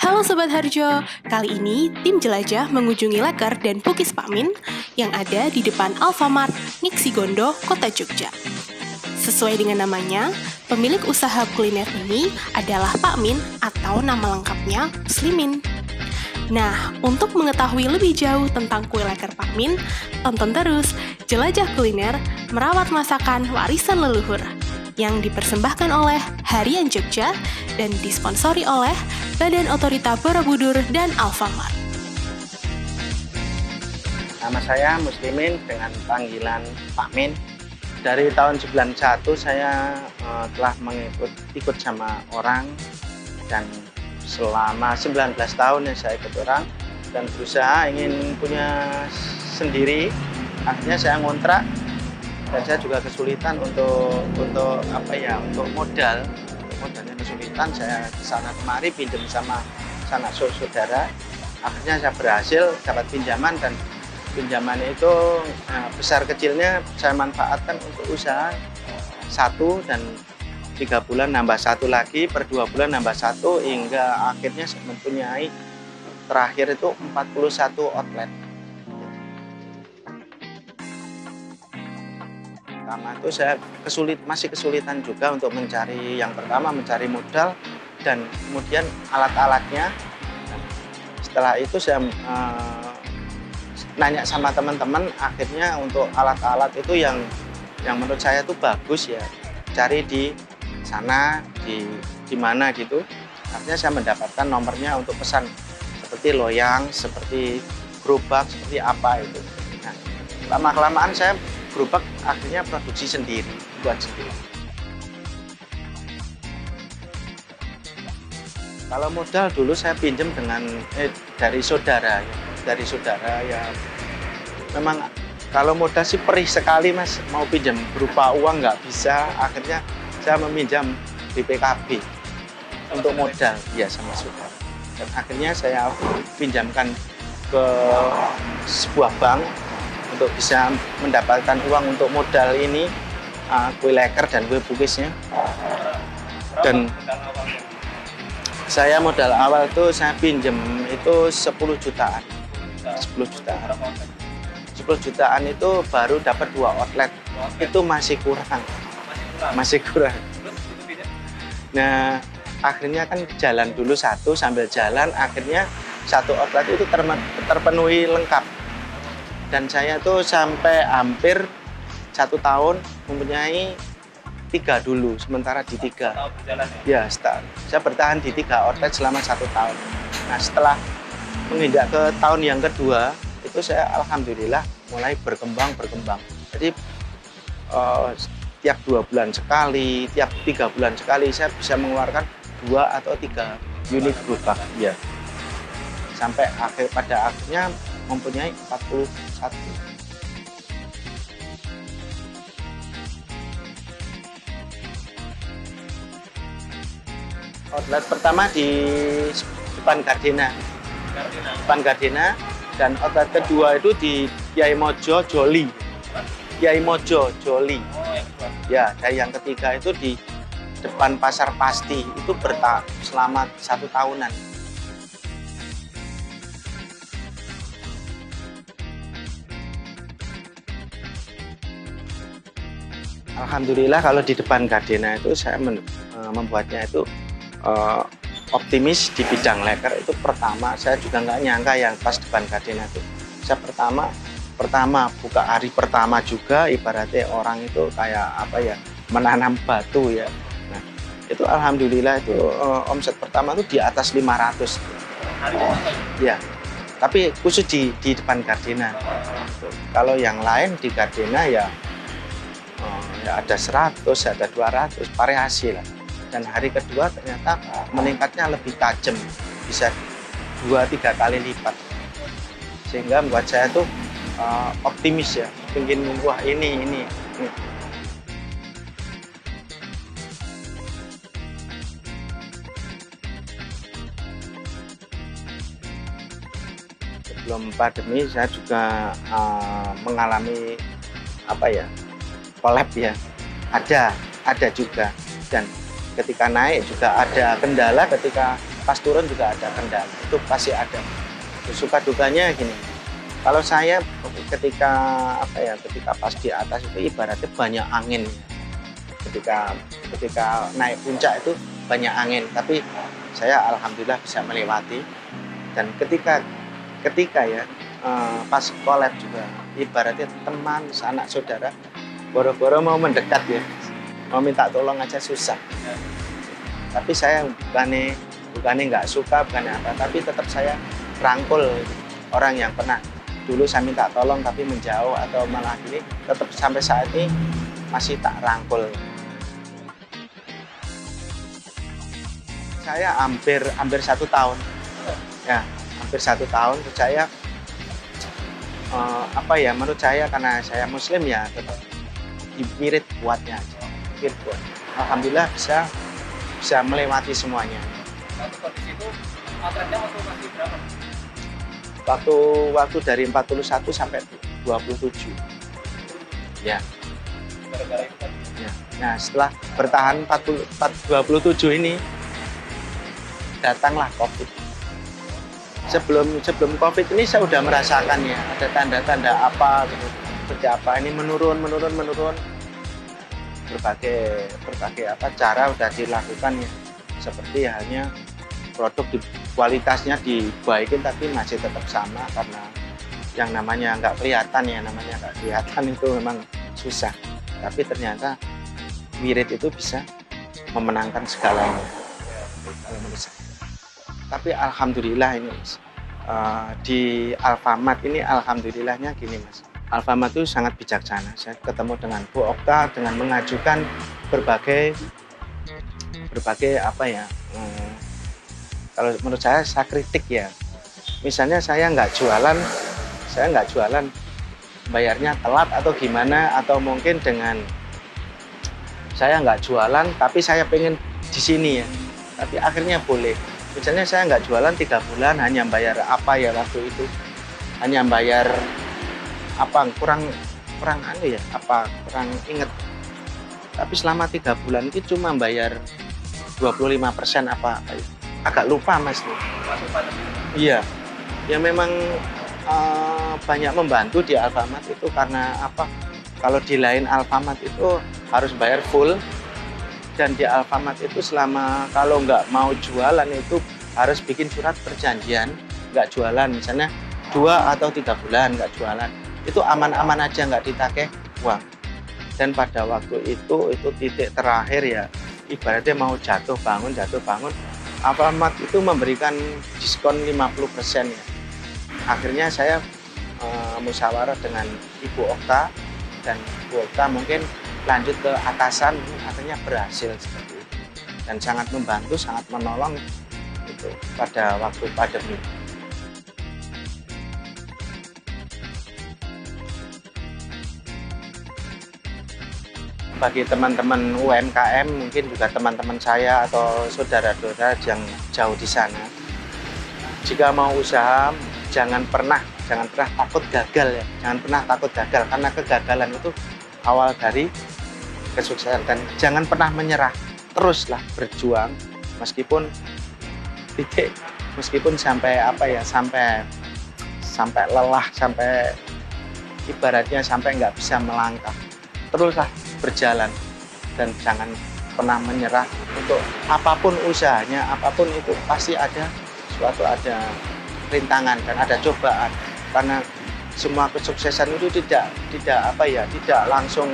Halo Sobat Harjo, kali ini tim jelajah mengunjungi Leker dan Pukis Pak Min yang ada di depan Alfamart Ngixigondo, Kota Jogja. Sesuai dengan namanya, pemilik usaha kuliner ini adalah Pak Min atau nama lengkapnya Muslimin. Nah, untuk mengetahui lebih jauh tentang kue leker Pak Min, tonton terus Jelajah Kuliner Merawat Masakan Warisan Leluhur yang dipersembahkan oleh Harian Jogja dan disponsori oleh Badan Otorita Borobudur dan Alfamart. Nama saya Muslimin dengan panggilan Pak Min. Dari tahun 91 saya telah ikut sama orang dan selama 19 tahun saya ikut orang dan berusaha ingin punya sendiri. Akhirnya saya ngontrak dan saya juga kesulitan untuk modal. Modalnya kesulitan, saya kesana kemari pinjam sama sanak saudara. Akhirnya saya berhasil dapat pinjaman dan pinjaman itu besar kecilnya saya manfaatkan untuk usaha satu dan 3 bulan nambah satu lagi, per 2 bulan nambah satu, hingga akhirnya saya mempunyai terakhir itu 41 outlet. Pertama itu saya masih kesulitan juga untuk mencari, yang pertama mencari modal dan kemudian alat-alatnya. Setelah itu saya nanya sama teman-teman, akhirnya untuk alat-alat itu yang menurut saya itu bagus ya, cari di sana, di mana gitu. Akhirnya saya mendapatkan nomornya untuk pesan seperti loyang, seperti gerobak, seperti apa itu. Nah, lama-kelamaan saya gerobak akhirnya produksi sendiri, buat sendiri. Kalau modal dulu saya pinjam dari saudara ya. Memang kalau modal sih perih sekali Mas, mau pinjam berupa uang nggak bisa. Akhirnya saya meminjam di PKB untuk modal ya sama saudara. Dan akhirnya saya pinjamkan ke sebuah bank untuk bisa mendapatkan uang untuk modal ini, kue leker dan kue pukisnya. Dan saya modal awal itu saya pinjam itu 10 jutaan. 10 jutaan itu baru dapat 2 outlet. Itu masih kurang. Nah, akhirnya kan jalan dulu satu, sambil jalan akhirnya satu outlet itu terpenuhi lengkap. Dan saya tuh sampai hampir 1 tahun mempunyai 3 dulu, sementara di 3. Ya, saya bertahan di 3 outlet selama 1 tahun. Nah, setelah menginjak ke tahun yang kedua, itu saya alhamdulillah mulai berkembang. Jadi tiap 2 bulan sekali, tiap 3 bulan sekali saya bisa mengeluarkan 2 atau 3 unit gerobak ya. Sampai pada akhirnya mempunyai 41. Outlet pertama di depan Gardena, dan outlet kedua itu di Kiai Mojo Joli. Ya, dan yang ketiga itu di depan Pasar Pasti, itu selama 1 tahunan. Alhamdulillah kalau di depan Gardena itu saya membuatnya itu optimis di bidang leker. Itu pertama saya juga nggak nyangka yang pas depan Gardena itu. Saya pertama buka hari pertama juga ibaratnya orang itu kayak menanam batu ya. Nah, itu alhamdulillah itu omset pertama itu di atas 500. Ya. Tapi khusus di depan Gardena. Kalau yang lain di Gardena ya ada 100, ada 200, variasi lah. Dan hari kedua ternyata meningkatnya lebih tajam, bisa 2-3 kali lipat. Sehingga membuat saya tuh optimis ya, ingin wah ini. Sebelum pandemi saya juga mengalami collab ya, ada juga. Dan ketika naik juga ada kendala ketika pas turun juga ada kendala, itu pasti ada. Suka dukanya gini, kalau saya ketika ketika pas di atas itu ibaratnya banyak angin. Ketika naik puncak itu banyak angin, tapi saya alhamdulillah bisa melewati. Dan ketika ya pas collab juga ibaratnya teman, sanak saudara boro-boro mau mendekat ya, mau minta tolong aja susah. Tapi saya bukannya nggak suka, bukannya apa, tapi tetap saya rangkul orang yang pernah dulu saya minta tolong tapi menjauh atau malah gini, tetap sampai saat ini masih tak rangkul. Saya hampir 1 tahun, ya hampir 1 tahun. Saya menurut saya karena saya Muslim ya tetap wirid kuatnya aja, wirid kuat. Alhamdulillah bisa melewati semuanya. Waktu kondisi itu outletnya waktu masih berapa? Waktu dari 41 sampai 27. Ya. Gara-gara itu kan? Ya. Nah setelah bertahan 27 ini datanglah COVID. Sebelum COVID ini saya sudah merasakannya, ada tanda-tanda apa gitu. Seperti apa ini menurun. Berbagai cara sudah dilakukan ya. Seperti halnya produk kualitasnya dibaikin tapi masih tetap sama karena yang namanya nggak kelihatan itu memang susah. Tapi ternyata wirid itu bisa memenangkan segalanya. Kalau menurut saya. Tapi alhamdulillah ini Mas, di Alfamart ini alhamdulillahnya gini Mas, Alfamart itu sangat bijaksana. Saya ketemu dengan Bu Okta dengan mengajukan berbagai kalau menurut saya kritik ya. Misalnya saya nggak jualan bayarnya telat atau gimana, atau mungkin dengan saya nggak jualan tapi saya pengen di sini ya, tapi akhirnya boleh. Misalnya saya nggak jualan 3 bulan, hanya bayar apa ya waktu itu, hanya bayar apa kurang inget. Tapi selama 3 bulan itu cuma bayar 25% apa agak lupa Mas. Iya, ya memang banyak membantu di Alfamart itu karena apa? Kalau di lain Alfamart itu harus bayar full. Dan di Alfamart itu kalau nggak mau jualan itu harus bikin surat perjanjian nggak jualan, misalnya 2 atau 3 bulan nggak jualan, itu aman-aman aja nggak ditagih uang. Dan pada waktu itu titik terakhir ya, ibaratnya mau jatuh bangun, Alfamart itu memberikan diskon 50% ya. Akhirnya saya musyawarah dengan Ibu Okta, dan Ibu Okta mungkin lanjut ke atasan, akhirnya berhasil seperti itu dan sangat membantu, sangat menolong itu pada waktu pandemi. Bagi teman-teman UMKM, mungkin juga teman-teman saya atau saudara-saudara yang jauh di sana, jika mau usaha jangan pernah takut gagal ya, jangan pernah takut gagal, karena kegagalan itu awal dari kesuksesan. Dan jangan pernah menyerah, teruslah berjuang meskipun sampai sampai lelah, sampai ibaratnya sampai nggak bisa melangkah, teruslah berjalan dan jangan pernah menyerah. Untuk apapun usahanya, apapun itu pasti ada rintangan dan ada cobaan, karena semua kesuksesan itu tidak langsung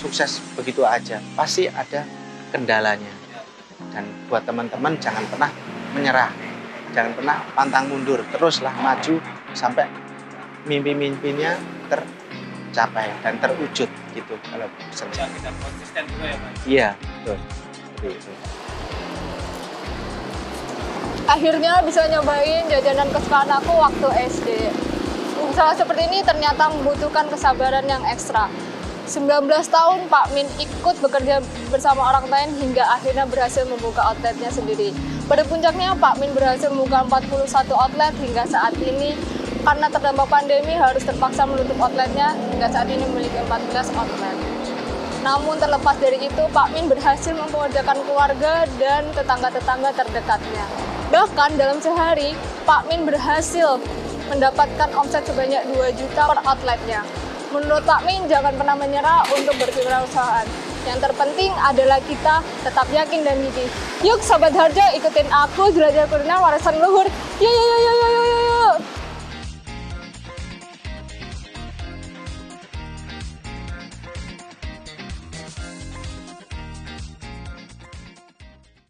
sukses begitu aja, pasti ada kendalanya. Dan buat teman-teman jangan pernah menyerah, jangan pernah pantang mundur, teruslah maju sampai mimpi-mimpinya tercapai dan terwujud gitu. Kalau kita konsisten juga ya Pak? Iya, betul. Itu. Akhirnya bisa nyobain jajanan kesukaan aku waktu SD. Usaha seperti ini ternyata membutuhkan kesabaran yang ekstra. 19 tahun Pak Min ikut bekerja bersama orang lain hingga akhirnya berhasil membuka outletnya sendiri. Pada puncaknya Pak Min berhasil membuka 41 outlet hingga saat ini. Karena terdampak pandemi harus terpaksa menutup outletnya, hingga saat ini memiliki 14 outlet. Namun terlepas dari itu, Pak Min berhasil mempekerjakan keluarga dan tetangga-tetangga terdekatnya. Bahkan dalam sehari, Pak Min berhasil mendapatkan omset sebanyak 2 juta per outletnya. Menurut Pak Min, jangan pernah menyerah untuk berkewirausahaan. Yang terpenting adalah kita tetap yakin dan gigih. Yuk Sobat Harjo, ikutin aku jelajah kuliner warisan luhur. Yo yo yo yo yo.